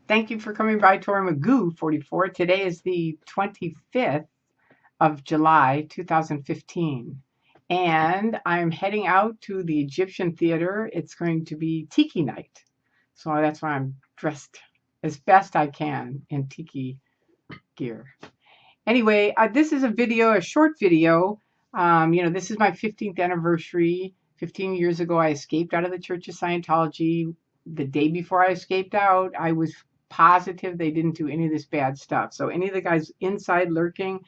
Thank you for coming by, Tory Magoo 44. Today is the 25th of July, 2015. And I'm heading out to the Egyptian theater. It's going to be Tiki night. So that's why I'm dressed as best I can in Tiki gear. Anyway, this is a short video. This is my 15th anniversary. 15 years ago, I escaped out of the Church of Scientology. The day before I escaped out, I was positive they didn't do any of this bad stuff. So, any of the guys inside lurking,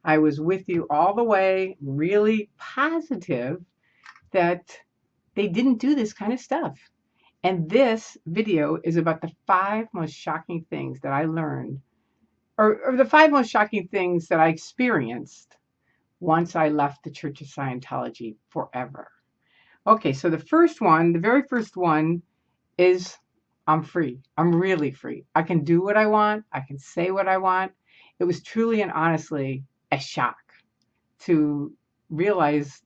I was with you all the way, really positive that they didn't do this kind of stuff. And this video is about the 5 most shocking things that I learned, or the 5 most shocking things that I experienced once I left the Church of Scientology forever. Okay, so the very first one is I'm free. I'm really free. I can do what I want. I can say what I want. It was truly and honestly a shock to realize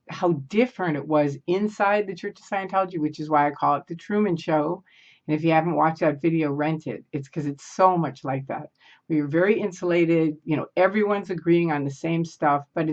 how different it was inside the Church of Scientology, which is why I call it the Truman Show. And if you haven't watched that video, rent it. It's because it's so much like that. We are very insulated. Everyone's agreeing on the same stuff, but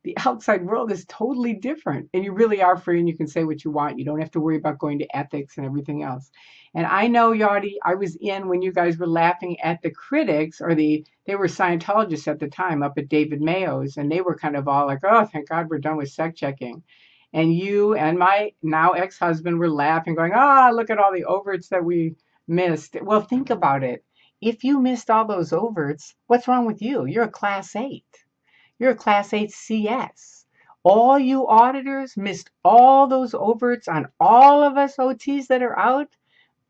the outside world is totally different. And you really are free and you can say what you want. You don't have to worry about going to ethics and everything else. And I know, Yardi, I was in when you guys were laughing at the critics, or they were Scientologists at the time up at David Mayo's, and they were kind of all like, oh, thank God we're done with sect checking. And you and my now ex-husband were laughing, going, look at all the overts that we missed. Well, think about it. If you missed all those overts, what's wrong with you? You're a class 8. You're a class 8 CS. All you auditors missed all those overts on all of us OTs that are out?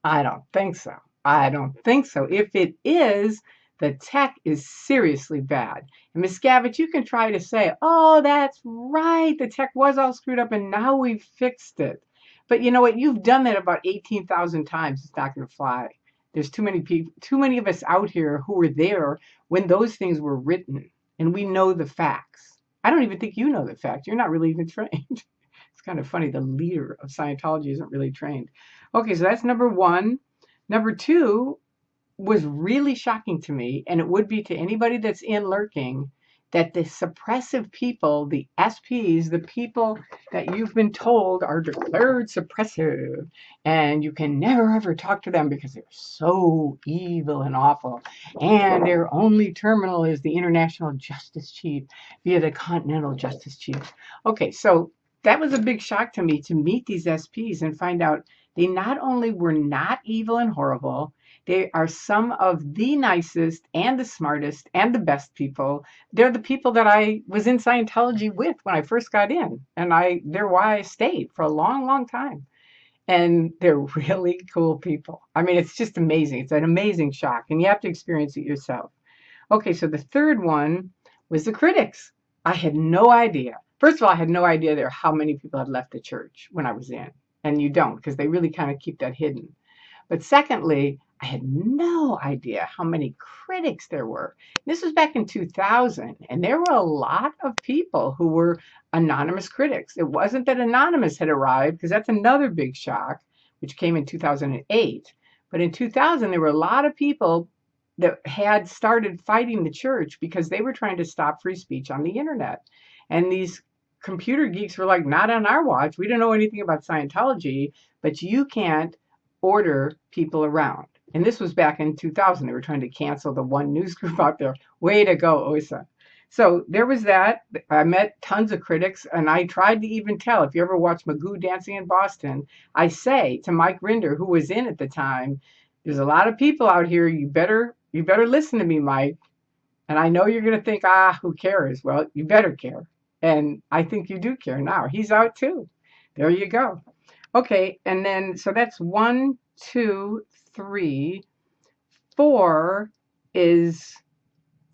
I don't think so. I don't think so. If it is, the tech is seriously bad. And Miss Gavich, you can try to say, oh, that's right. The tech was all screwed up and now we've fixed it. But you know what? You've done that about 18,000 times. It's not going to fly. There's too many people, too many of us out here who were there when those things were written, and we know the facts. I don't even think you know the facts. You're not really even trained. It's kind of funny. The leader of Scientology isn't really trained. Okay, so that's number one. Number two was really shocking to me, and it would be to anybody that's in lurking, that the suppressive people, the SPs, the people that you've been told are declared suppressive, and you can never ever talk to them because they're so evil and awful, and their only terminal is the International Justice Chief via the Continental Justice Chief. Okay, so that was a big shock to me, to meet these SPs and find out they not only were not evil and horrible, they are some of the nicest and the smartest and the best people. They're the people that I was in Scientology with when I first got in. And they're why I stayed for a long, long time. And they're really cool people. I mean, it's just amazing. It's an amazing shock. And you have to experience it yourself. Okay, so the third one was the critics. I had no idea. First of all, I had no idea there how many people had left the church when I was in. And you don't, because they really kind of keep that hidden. But secondly, I had no idea how many critics there were. This was back in 2000, and there were a lot of people who were anonymous critics. It wasn't that Anonymous had arrived, because that's another big shock, which came in 2008. But in 2000, there were a lot of people that had started fighting the church because they were trying to stop free speech on the internet. And these computer geeks were like, not on our watch. We don't know anything about Scientology, but you can't order people around. And this was back in 2000. They were trying to cancel the one news group out there. Way to go, OSA. So there was that. I met tons of critics, and I tried to even tell, if you ever watch Magoo Dancing in Boston, I say to Mike Rinder, who was in at the time, there's a lot of people out here. You better listen to me, Mike. And I know you're going to think, who cares? Well, you better care. And I think you do care now. He's out too. There you go. Okay, and then, so that's 1, 2, 3. 4 is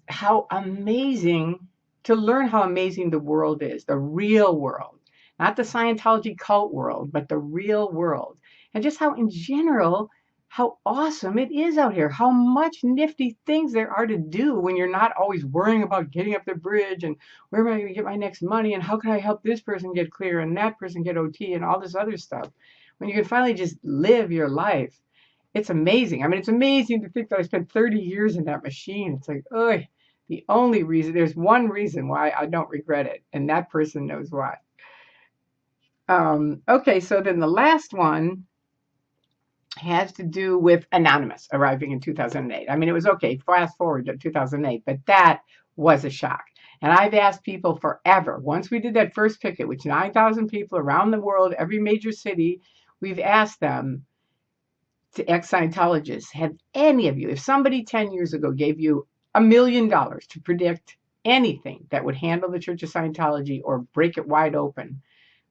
how amazing, to learn how amazing the world is, the real world. Not the Scientology cult world, but the real world. And just how, in general, how awesome it is out here. How much nifty things there are to do when you're not always worrying about getting up the bridge and where am I going to get my next money and how can I help this person get clear and that person get OT and all this other stuff. When you can finally just live your life. It's amazing. I mean, it's amazing to think that I spent 30 years in that machine. It's like, ugh. The only reason, there's one reason why I don't regret it, and that person knows why. Okay, so then the last one has to do with Anonymous arriving in 2008. I mean, it was okay, fast forward to 2008, but that was a shock. And I've asked people forever, once we did that first picket, which 9,000 people around the world, every major city, we've asked them, to ex-Scientologists, have any of you, if somebody 10 years ago gave you $1 million to predict anything that would handle the Church of Scientology or break it wide open,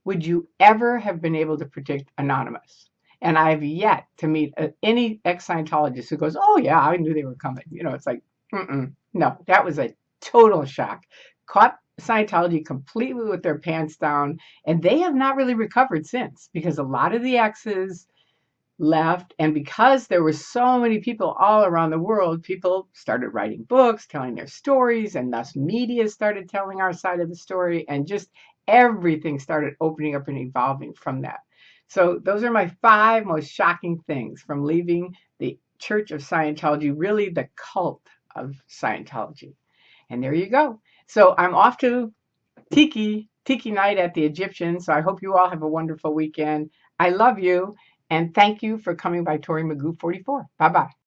would you ever have been able to predict Anonymous? And I've yet to meet any ex-Scientologist who goes, "Oh yeah, I knew they were coming." It's like, no, that was a total shock. Caught Scientology completely with their pants down, and they have not really recovered since because a lot of the exes left, and because there were so many people all around the world, people started writing books telling their stories, and thus media started telling our side of the story, and just everything started opening up and evolving from that. So those are my 5 most shocking things from leaving the Church of Scientology, really the cult of Scientology. And there you go. So I'm off to Tiki night at the Egyptian. So I hope you all have a wonderful weekend. I love you. And thank you for coming by Tory Magoo 44. Bye bye.